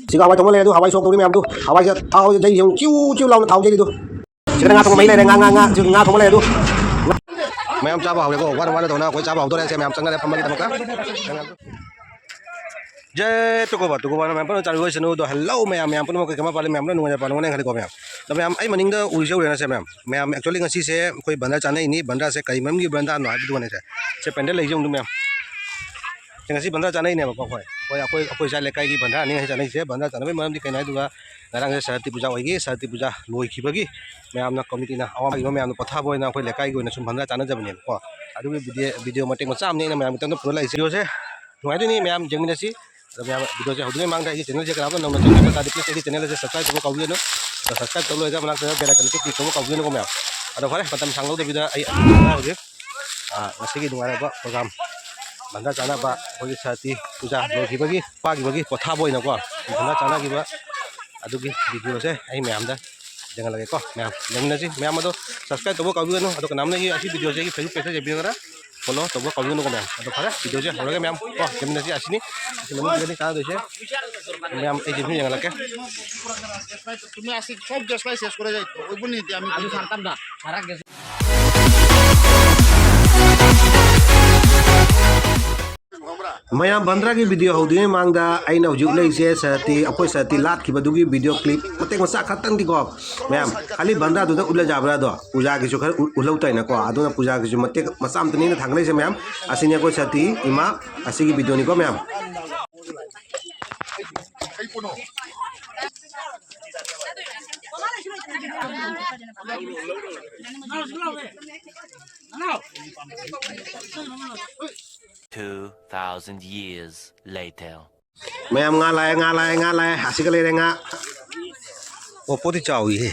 Chị hawai thong lên tu hawai sông tu đi mèo tu hawai chưa thao dây dùng chiu chiu lòng thao dây đi tu chị đang ngã thong mấy này ngã chị ngã thong lên tu mèo cha bảo ko wan wan to na ko cha bảo to le se mèo chang le pam ta ka je tu ko ba mèo pa cha ru se no do hello mèo mèo pa no ko ma pa le mèo no no pa no ne khali ko mèo da mèo ai maning da uri jau le na se mèo actually ngasi se koi bandra cha nei ni bandra se kai mam gi bandra no ai du ne se pendel le jong du mèo ngasi bandra cha nei ne ba ko koi cha le kai gi bandra ni cha nei se bandra cha na maram di kai nai du ga ngarang se sarati puja oi gi sarati puja loi ki ba gi mèo na committee na awam gi mèo no patha boy na koi le kai gi na sum bandra cha na jab ne ko adu video matik ma cham ne na mèo tan pro lai video se ngai du ni mèo jeng mi na si video se hodne mang da ये channel je kara ba nong channel bata dikle se channel se subscribe ko kawi no subscribe to lo ga manak se bela kan ki ko kawi no ko mel ado khare patam sanglo de vida ai je masi gi dunga ba program banda chana ba hoi sati puja lo ki bagi potha boy na ko banda chana gi ba adu gi video se ai mem da jangan lagi ko mem yang na si mem ado subscribe to ko kawi no ado kanam na gi asi video je gi facebook page je bi ngara follow to ko kawi no ko mem ado khare video je hore mem ko kemna si asini Sebenarnya ini kalau dosa, memang agent yang lagi. Tumi asik सब just like शेष करे जाए तो वो बुनी दिया मी अभी सांतम ना मारा कैसे Mayam bandra ki video hodi mangda aina ujuk lei se sati apoi sati lat ki badugi video clip mate masa khatang di ko mayam khali bandra du da ula jabra do puja ki chokar ulau tai na ko aduna puja ki mate masam tani na thangle se mayam asini ko sati ima asigi video ni ko mayam no 2,000 years later. Mayam ngalai asik le nga opo ti chau hi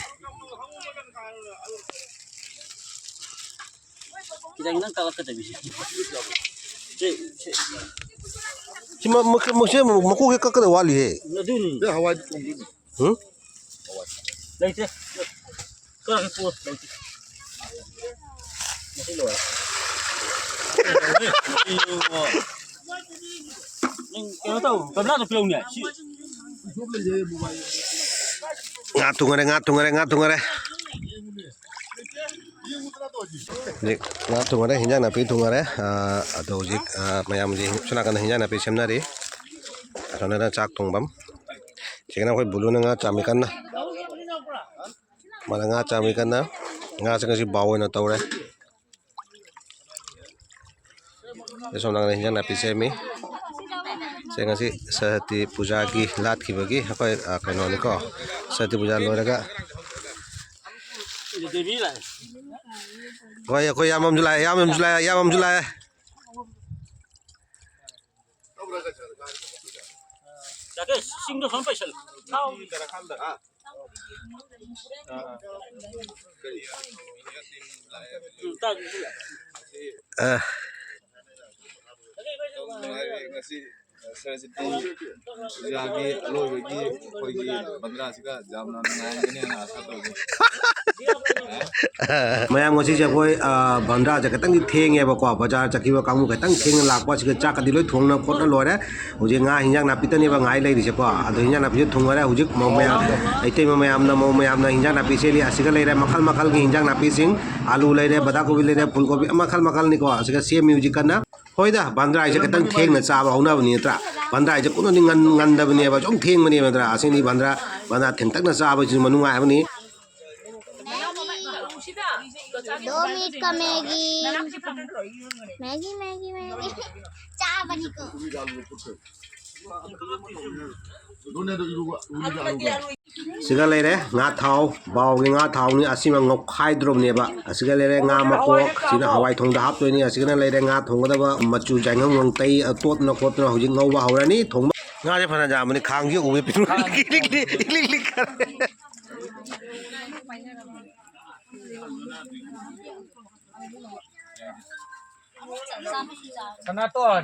kita nang kalah kata bisa maku ke ka wali he nadun ya hawa lai se kau nak puas lai masih luar Yang tahu, kabla tu film ni. ngatung are Nik ngatung are hinja na pi tung are ado jik mayam ji suna kan hinja na pi semna ri sona na chak tung bam chikna koi bulu na nga chamikan na mala nga chamikan na nga sa kasi bawo na tawre eso nang hinja na pi semi saya ngasih sati puja ki lat ki bagi apa kaino ni ko sati puja lo raga ko yamam julai Jaga sing do sampai sel. Jagi lo bagi koigi bandra sika jamna nang ini ana asa to mayam ngosi je koi bandra je katang theng ye ba ko bazar chaki ba kamu katang theng lak pa sika chak di loi thong na khot na lore hoje nga hinjang na pitani ba ngai lai ri se ko ado hinjang na pi thong ra hoje mayam aite mayam na hinjang na pi se li asika lai ra makal gi hinjang na pi sing alu lai re bada kobi lai re phul kobi makal ni ko asika se music kana hoida bandra je katang theng na cha ba hona bani tra bandra je kuno ni ngan da bani ba jong theng bani bandra asini bandra theng tak na cha ba ji manu ngai bani 2 minute का Maggi चाह बनी को siga lere nga thau baw ge nga thau ni asima ngok khai drop ne ba asiga lere nga makok sina hawai thong da hap to ni asiga lere nga thong da ba machu jang ngong tai tot na khot na hojing ngau ba hawrani thong nga je phana ja mani khang gi ubi pitu lik Sanaton,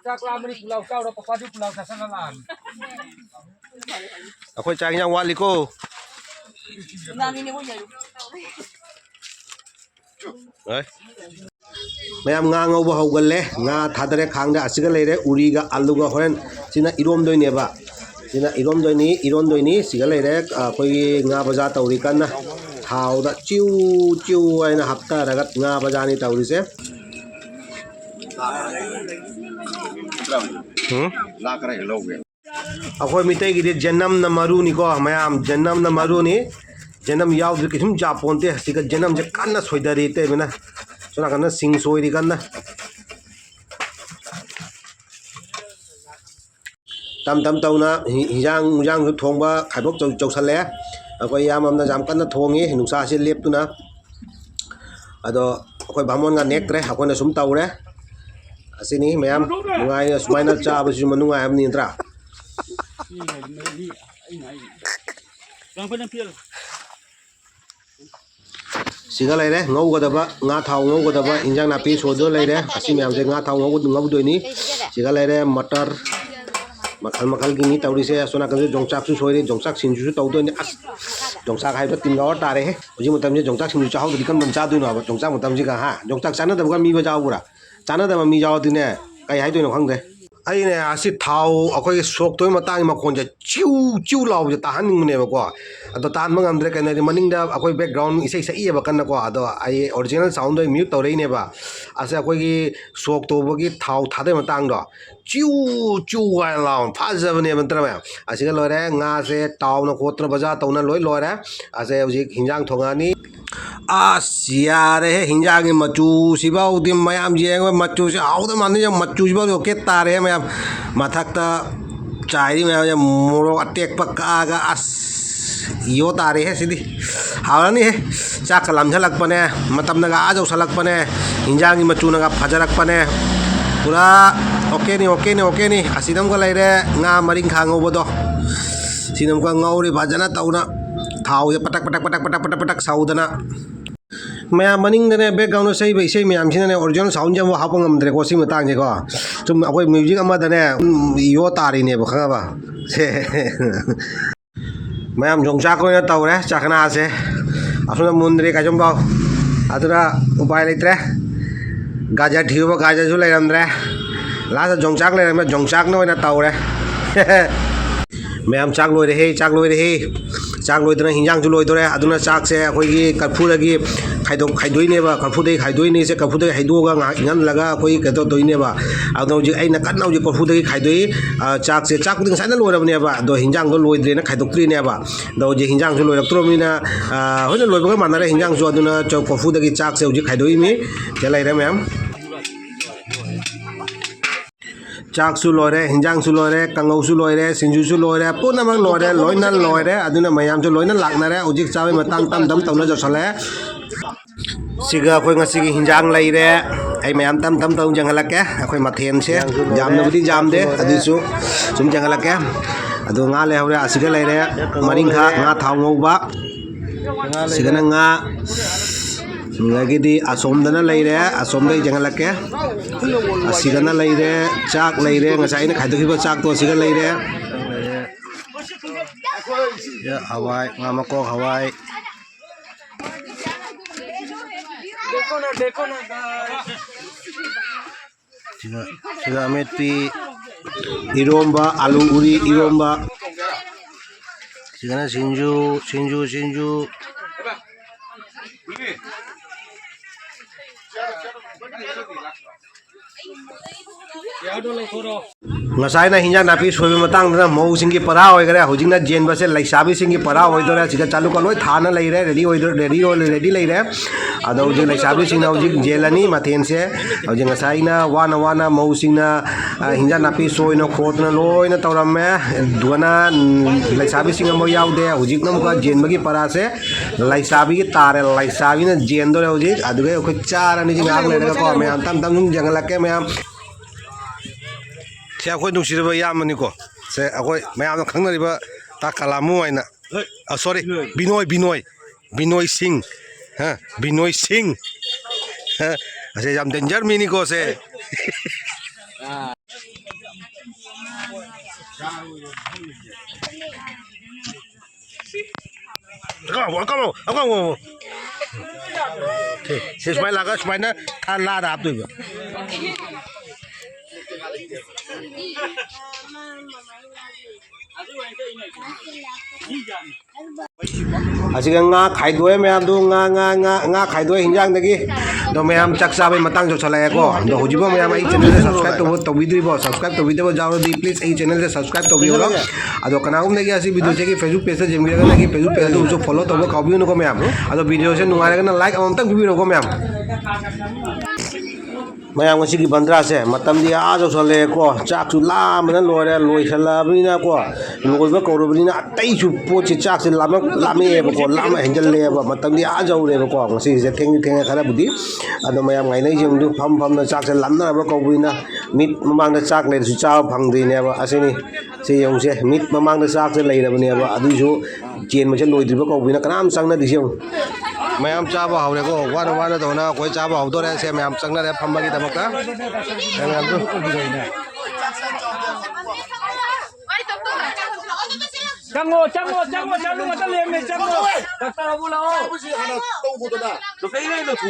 caklam ni pulau kau dah padu pulau Sasanalan. Aku cari yang wali ko. Eh. Ma'am nga ngौबा हौगल्ले nga थादरे खांगदा असिगा लेरे उरीगा आलूगा होरेन सिना इरोमदोइनेबा सिना इरोमदोइनी सिगा लेरे कोई nga बजा तौरी कन्ना थाउदा चिउ चिउ आइना हप्ता रगत nga बजानी तौरीसे लाख रहे लोग अखोई मितै गिदि जन्म न मरुनिको मैम जन्म न मरुनी जन्म याउद्रि किसुम जापोनते सिगा जन्म जे कन्ना सोइदरी ते बिना सोना कन्ना सिंग सोइरी कन्ना तम तम तौना हिजांग थोंबा खाइबोक चौसले अखोई याम अमना जाम कन्ना थोंगी नुसा से लेपतुना अदो अखोई बामोनगा नेक्ट्रे अखोइना सुम तौरे असिनी मैम नुगाई सुमाइना चाबसु मनुगाई हमनी इंत्रा सिगा लेरे ngौगदबा nga thau ngौगदबा इंजांग नापी सोदो लेरे असि मैम से nga thau ngौगदोइनी सिगा लेरे मटर मखल मखल की नी तौरीसे सोना कन जोंगचाकसु सोइरे जोंगचाक सिंजुसु तौदोइनी अस जोंगचाक हाइबा 3 गावर तारे हे हुजि मतमजे जोंगचाक सिंजु चाहौदि कम चादोइनो हाबा जोंगचाक मतमजि का हा जोंगचाक चानदबा मी बजावुरा चानदबा मी जावदिने कई हाइदोइनो खंगदे अने असी थाव अखोई सोक्तोय मतांग मखोनजे चिउ चिउ लाउजे ताहनिंगनेबको अदो तानम ngамद्रे कने मनिंगदा अखोई बैकग्राउंड इसै सैयेबा कन्नको अदो आई ओरिजिनल साउंड दो म्यूट तौरेनेबा असे अखोई सोक्तोबगी थाव थादे मतांगदो चिउ चिउ वाय लाउन फाजबने मंत्रमे असिगा लोरे nga से टाउन खोत्र बजा तौना लोय लोरे असे हुजि हिंजांग थोंगानी यारे हिंजांगी मचू सिबाउदी मयाम जेंग मचू से आउद माने मचू सिबाउ ओके तारे मयाम मथक्ता चाइरी मयाम मोरो अटेक पक्कागा अस यो तारे है सिदी हावरानी है चाक लामझलकपने मतमनगा आजौसलकपने हिंजांगी मचूनगा फजरकपने पूरा ओके नी असिदमगा लेरे nga मरिंग खांगौबदो सिनमका ngौरी फजना तौना थाव पटक पटक पटक पटक पटक पटक साउदना मैं मनिंगने बैकग्राउंड सही इसे मैम से ओरिजिनल साउंड जब हाप ngमद्रे को सिम तांगे को तुम अखोई म्यूजिक अमदने यो तारीने खंगाबा से मैम जोंगचा को तौरे चाखना से असुना मुंद्रे काजमबाव अदुरा उपाय लेत्रे गाजर ठिबो गाजरसु लेरमद्रे लास्ट जोंगचाक लेरमे जोंगचाक न तौरे मैम चाक लोरे हे चाक लोइदना हिंजांगसु लोइदोरे अदुना चाक से अखोई कर्फूदगी खाइदोइनेबा कर्फूदगी खाइदोइने से कर्फूदगी हाइदोगा इंगनलगा अखोई केतो दोइनेबा अदो जी अइना कन्ना जी कर्फूदगी खाइदोइ चाक से चाक पुदिंग साइना लोरबनेबा दो हिंजांग दो लोइद्रेना खाइदोक्त्रिनेबा दो जी हिंजांगसु लोइरक्त्रोमिना होइना लोइबगा मानरे हिंजांगसु अदुना चौ कर्फूदगी चाक से जी खाइदोइमी चलाइरे मैम चाकसु लोरे हिंजांगसु लोरे कंगौसु लोरे सिंजुसु लोरे पुनमक लोरे लोइना लोरे अदुना मयामसु लोइना लाकनारे उजिक चावे मतंग तम दम तौना जसले सिगा अखोई ngasi हिंजांग लैरे आई मयाम तम तम तौ जंगलके अखोई मथेन से जामनबुदी जामदे अदिसु सुम जंगलके अदु nga लेहौरे असिगा लैरे मरिंखा nga थाव ngौबा सिगना nga ngagidi asomdana leire asomdai jangalake asigana leire chak leire ngasai na khaidokiba chak to asiga leire ya hawai ngamako hawai देखो ना siga ametpi iromba alu uri iromba sigana sinju ngसाई ना हिंजा नापी सोबे मतंग मौ सिंगी परा होइगरे हुजिंगना जेनबा से लैसाबी सिंगी परा होइदोरे सिगा चालू को लोय थाना लैरे रेडी लैरे अदो जे लैसाबी सिंगना हुजिंग जेलनी मथेन से हुजिंग ngसाई ना वाना मौ सिंगना हिंजा नापी सोइनो खोतना लोइना तौरमे दुना लैसाबी सिंग मौ याउदे हुजिंगना मुका जेनबगी परा से लैसाबी की तारे लैसाबी ना जेनदोरे हुजिंग अदुगे ओख चारानी जिंग आग लेरे को मैं तम जंगलके मैं से अखोई नुसिरबा यामनिको से अखोई मयाम खंगनरिबा ता कलामु आइना सॉरी बिनोय सिंह हां बिनोय सिंह ऐसे जाम डेंजर मिनिको से से सुमाय लागा सुमाय ना ला दा आप तो asiga nga khaidoi mayam du nga khaidoi hinjang dagi do mayam chaksa bai matang jo chalai ko do hujibo mayam ai channel se subscribe to vidribo subscribe to video jaw di please ai channel se subscribe to video lo ado kana um nagi asi video che ki facebook page se jembi ga nagi facebook page du jo follow to ko kabi no ko mayam ado video se nungai ga na like am tang bi ro ko mayam mayam ngasi ki bandra se matam di a jo chale ko chak chu la man lore loi sala bina ko loi ba ko ro bina tai chu po chi chak se lam lam e ba ko lam henjal le ba matam di a jo re ba ko ngasi se theng khara budi ado mayam ngai nai jim du pham na chak se lam na ba ko bina mit mamang da chak le su cha phang di ne ba asini se yong se mit mamang da chak se lai ra ba ne ba adu ju chen ma se loi di ba ko bina kanam sang na di jong mayam chaba haure ko wana to na koi chaba haw to re se mayam changna re phamba gi damak ta mayam tu Chango chalu ngata lem me chango. Daktar abu lao. Lo kai nei lo thu.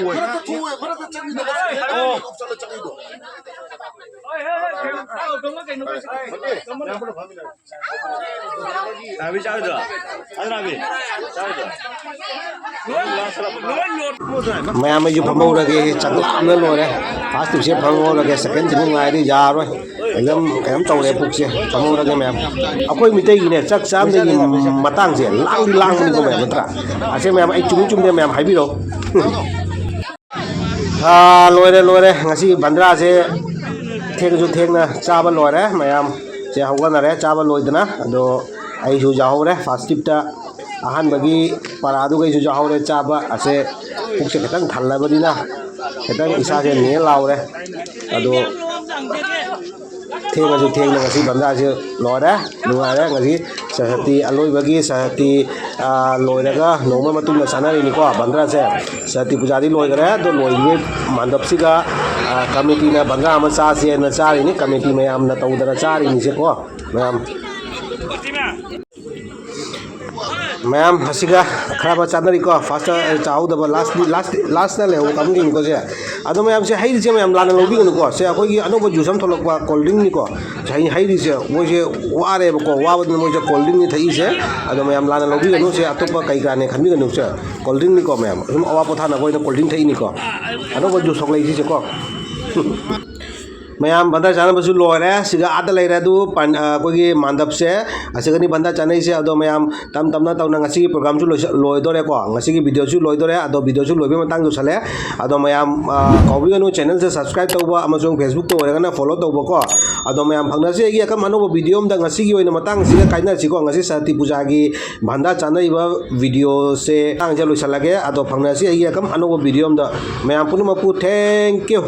Abi chao được. Anh làm gì? Chao được. mayam ai ju phamo ra ke changlam na lo re first se phamo ra ke second thing ngai ri ja roi em tàu đẹp phục xe phamo ra ke mayam akoi mi tei ne chak sam de matang se lang ni ko mayam tra ase mayam ai chung de mayam hai bi ro loi re ngasi bandra se theng na cha ba loi re mayam se hauga na re cha ba loi dana ado ai ju ja ho re first tip ta ahan bagi para adu gai ju ja ho re cha ba ase puk se katang thal la ba dina katang isa se ne law re ado theng na ngasi bandra se loi re nungai re ngasi sahati aloi bagi sahati loi daga noma matung na sanari ni ko bandra se sahati pujari loi gare do loi ye mandap siga committee na bandra ama sa se na chari ni committee mayam na tawdara chari ni se ko mayam hasiga khara chanari ko first chau da last na le kam gi ko se ado mayam se hai se mayam lana lobi ko se ko gi ano ko jusam tholok pa cold drink ni ko hai ri se mo se ware ko wa ba mo se cold drink ni thai se ado mayam lana lobi no se atopa kai ka ne khami ko se cold drink ni ko mayam sum awa potha na ko cold drink thai ni ko ano ko jusok lai se ko mayam bandar chana basu lore siga ada leira du pan ko gi mandap se asiga ni bandar chana se ado mayam tam na taw na ngasi program chu loi dore ko ngasi gi video chu loi dore ado video chu loi be matang du sale ado mayam kobi no channel se subscribe tawba amazong facebook to ora na follow tawba ko ado mayam phangna se gi akam anobo video da ngasi gi oina matang siga kaina si ko ngasi sati puja gi bandar chana iba video se tang je loi salage ado phangna se gi akam anobo video da mayam punu mapu thank you